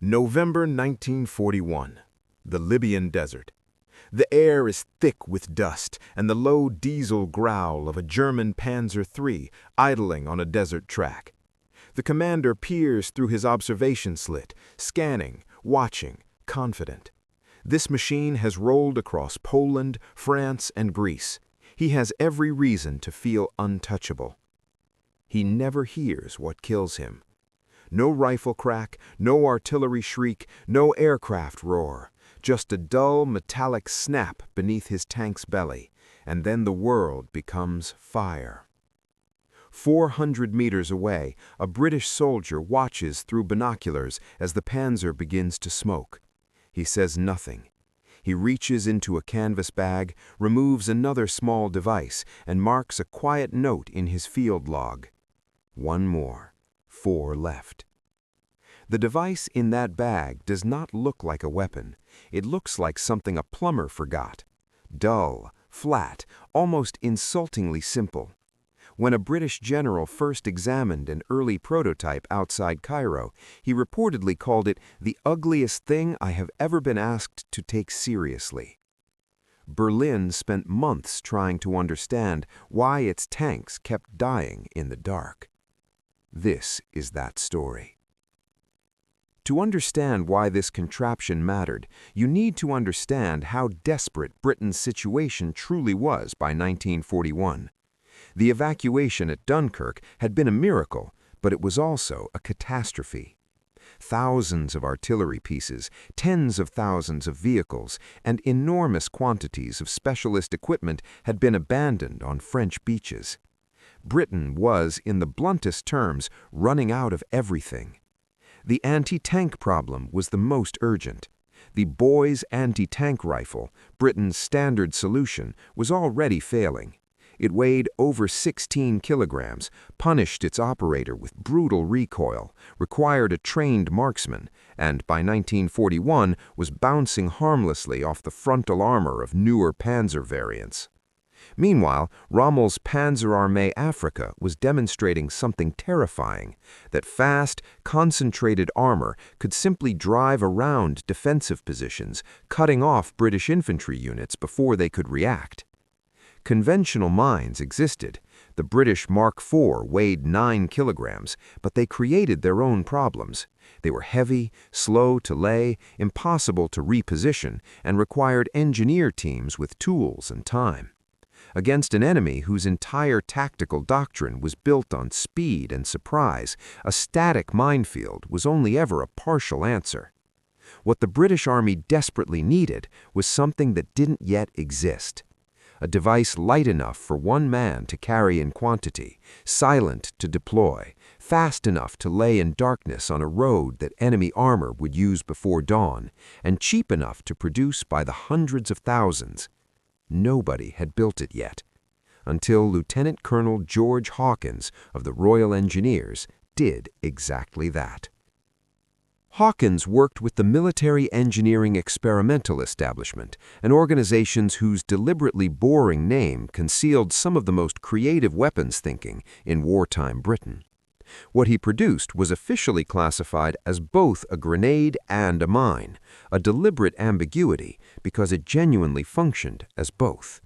November 1941. The Libyan desert. The air is thick with dust and the low diesel growl of a German Panzer III idling on a desert track. The commander peers through his observation slit, scanning, watching, confident. This machine has rolled across Poland, France, and Greece. He has every reason to feel untouchable. He never hears what kills him. No rifle crack, no artillery shriek, no aircraft roar. Just a dull metallic snap beneath his tank's belly, and then the world becomes fire. 400 meters away, a British soldier watches through binoculars as the Panzer begins to smoke. He says nothing. He reaches into a canvas bag, removes another small device, and marks a quiet note in his field log. One more. 4 left. The device in that bag does not look like a weapon. It looks like something a plumber forgot. Dull, flat, almost insultingly simple. When a British general first examined an early prototype outside Cairo, he reportedly called it the ugliest thing I have ever been asked to take seriously. Berlin spent months trying to understand why its tanks kept dying in the dark. This is that story. To understand why this contraption mattered, you need to understand how desperate Britain's situation truly was by 1941. The evacuation at Dunkirk had been a miracle, but it was also a catastrophe. Thousands of artillery pieces, tens of thousands of vehicles, and enormous quantities of specialist equipment had been abandoned on French beaches. Britain was, in the bluntest terms, running out of everything. The anti-tank problem was the most urgent. The Boys anti-tank rifle, Britain's standard solution, was already failing. It weighed over 16 kilograms, punished its operator with brutal recoil, required a trained marksman, and by 1941 was bouncing harmlessly off the frontal armor of newer Panzer variants. Meanwhile, Rommel's Panzerarmee Africa was demonstrating something terrifying, that fast, concentrated armor could simply drive around defensive positions, cutting off British infantry units before they could react. Conventional mines existed. The British Mark IV weighed 9 kilograms, but they created their own problems. They were heavy, slow to lay, impossible to reposition, and required engineer teams with tools and time. Against an enemy whose entire tactical doctrine was built on speed and surprise, a static minefield was only ever a partial answer. What the British Army desperately needed was something that didn't yet exist. A device light enough for one man to carry in quantity, silent to deploy, fast enough to lay in darkness on a road that enemy armor would use before dawn, and cheap enough to produce by the hundreds of thousands. Nobody had built it yet, until Lieutenant Colonel George Hawkins of the Royal Engineers did exactly that. Hawkins worked with the Military Engineering Experimental Establishment, an organization whose deliberately boring name concealed some of the most creative weapons thinking in wartime Britain. What he produced was officially classified as both a grenade and a mine, a deliberate ambiguity because it genuinely functioned as both.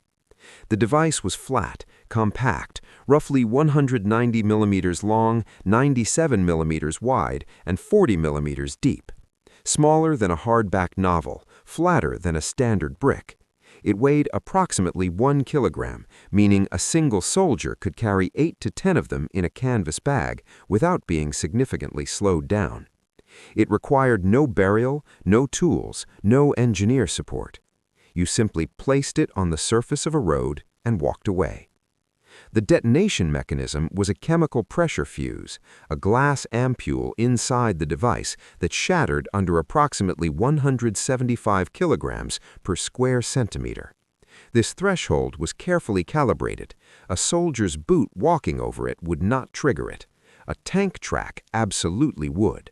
The device was flat, compact, roughly 190 millimeters long, 97 millimeters wide, and 40 millimeters deep. Smaller than a hardback novel, flatter than a standard brick. It weighed approximately 1 kilogram, meaning a single soldier could carry 8 to 10 of them in a canvas bag without being significantly slowed down. It required no burial, no tools, no engineer support. You simply placed it on the surface of a road and walked away. The detonation mechanism was a chemical pressure fuse, a glass ampule inside the device that shattered under approximately 175 kilograms per square centimeter. This threshold was carefully calibrated. A soldier's boot walking over it would not trigger it. A tank track absolutely would.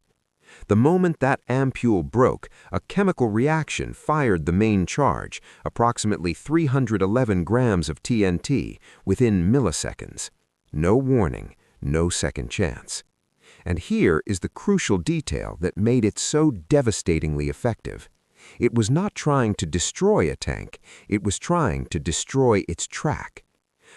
The moment that ampule broke, a chemical reaction fired the main charge, approximately 311 grams of TNT, within milliseconds. No warning, no second chance. And here is the crucial detail that made it so devastatingly effective. It was not trying to destroy a tank, it was trying to destroy its track.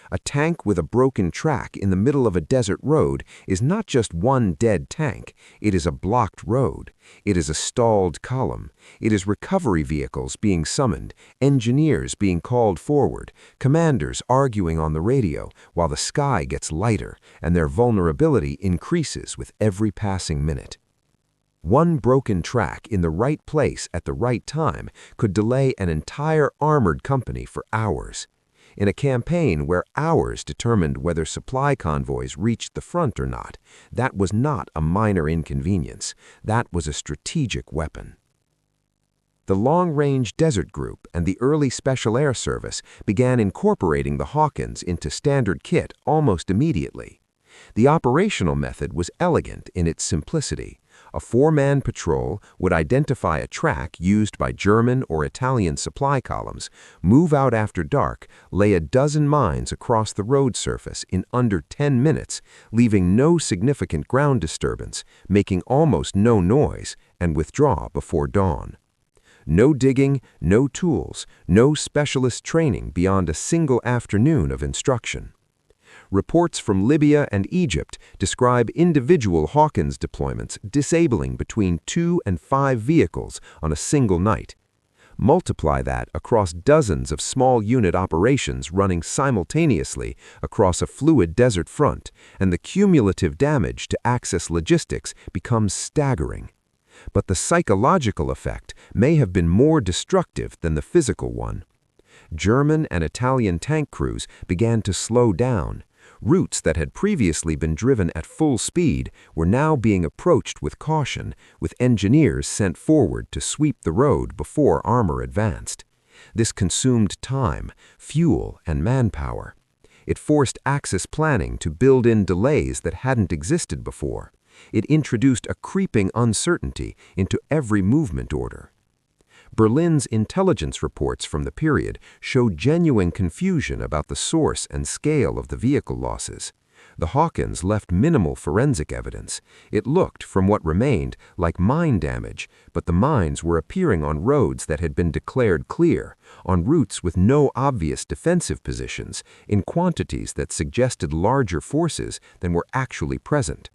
A tank with a broken track in the middle of a desert road is not just one dead tank, it is a blocked road. It is a stalled column. It is recovery vehicles being summoned, engineers being called forward, commanders arguing on the radio while the sky gets lighter and their vulnerability increases with every passing minute. One broken track in the right place at the right time could delay an entire armored company for hours. In a campaign where hours determined whether supply convoys reached the front or not, that was not a minor inconvenience. That was a strategic weapon. The Long-Range Desert Group and the early Special Air Service began incorporating the Hawkins into standard kit almost immediately. The operational method was elegant in its simplicity. A four-man patrol would identify a track used by German or Italian supply columns, move out after dark, lay a dozen mines across the road surface in under 10 minutes, leaving no significant ground disturbance, making almost no noise, and withdraw before dawn. No digging, no tools, no specialist training beyond a single afternoon of instruction. Reports from Libya and Egypt describe individual Hawkins deployments disabling between 2 and 5 vehicles on a single night. Multiply that across dozens of small unit operations running simultaneously across a fluid desert front, and the cumulative damage to access logistics becomes staggering. But the psychological effect may have been more destructive than the physical one. German and Italian tank crews began to slow down. Routes that had previously been driven at full speed were now being approached with caution, with engineers sent forward to sweep the road before armor advanced. This consumed time, fuel, and manpower. It forced Axis planning to build in delays that hadn't existed before. It introduced a creeping uncertainty into every movement order. Berlin's intelligence reports from the period showed genuine confusion about the source and scale of the vehicle losses. The Hawkins left minimal forensic evidence. It looked, from what remained, like mine damage, but the mines were appearing on roads that had been declared clear, on routes with no obvious defensive positions, in quantities that suggested larger forces than were actually present.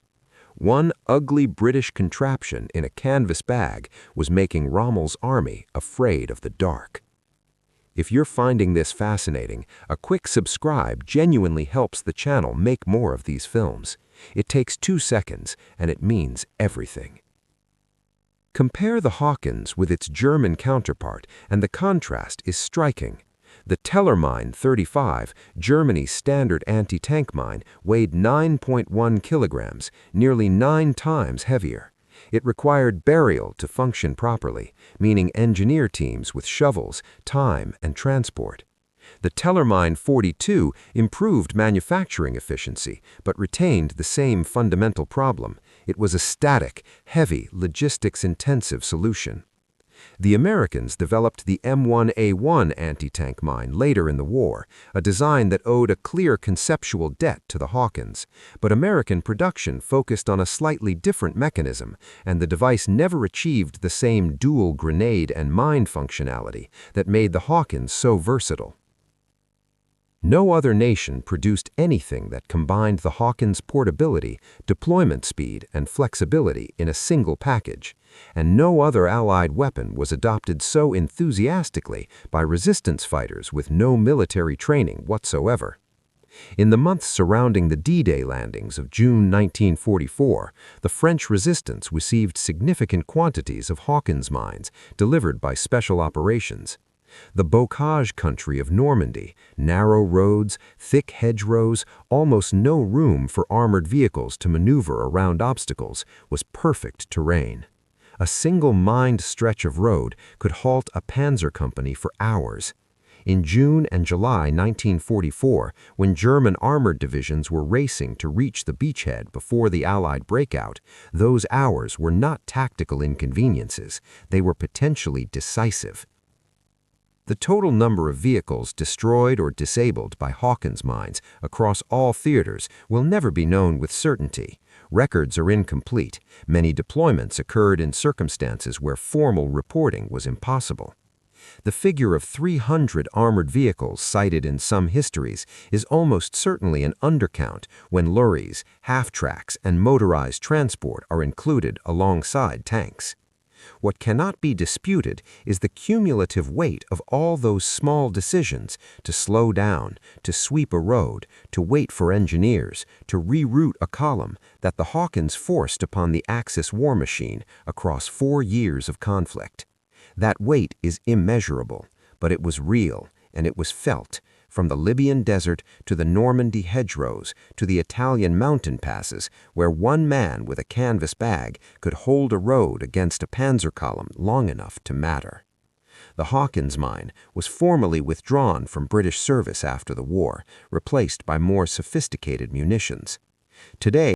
One ugly British contraption in a canvas bag was making Rommel's army afraid of the dark. If you're finding this fascinating, a quick subscribe genuinely helps the channel make more of these films. It takes 2 seconds, and it means everything. Compare the Hawkins with its German counterpart, and the contrast is striking. The Tellermine 35, Germany's standard anti-tank mine, weighed 9.1 kilograms, nearly 9 times heavier. It required burial to function properly, meaning engineer teams with shovels, time, and transport. The Tellermine 42 improved manufacturing efficiency, but retained the same fundamental problem. It was a static, heavy, logistics-intensive solution. The Americans developed the M1A1 anti-tank mine later in the war, a design that owed a clear conceptual debt to the Hawkins. But American production focused on a slightly different mechanism, and the device never achieved the same dual grenade and mine functionality that made the Hawkins so versatile. No other nation produced anything that combined the Hawkins' portability, deployment speed, and flexibility in a single package, and no other Allied weapon was adopted so enthusiastically by resistance fighters with no military training whatsoever. In the months surrounding the D-Day landings of June 1944, the French resistance received significant quantities of Hawkins mines delivered by Special Operations. The bocage country of Normandy, narrow roads, thick hedgerows, almost no room for armored vehicles to maneuver around obstacles, was perfect terrain. A single mined stretch of road could halt a panzer company for hours. In June and July 1944, when German armored divisions were racing to reach the beachhead before the Allied breakout, those hours were not tactical inconveniences, they were potentially decisive. The total number of vehicles destroyed or disabled by Hawkins mines across all theaters will never be known with certainty. Records are incomplete. Many deployments occurred in circumstances where formal reporting was impossible. The figure of 300 armored vehicles cited in some histories is almost certainly an undercount when lorries, half-tracks, and motorized transport are included alongside tanks. What cannot be disputed is the cumulative weight of all those small decisions to slow down, to sweep a road, to wait for engineers, to reroute a column that the Hawkins forced upon the Axis war machine across 4 years of conflict. That weight is immeasurable, but it was real, and it was felt, from the Libyan desert to the Normandy hedgerows to the Italian mountain passes, where one man with a canvas bag could hold a road against a panzer column long enough to matter. The Hawkins mine was formally withdrawn from British service after the war, replaced by more sophisticated munitions. Today,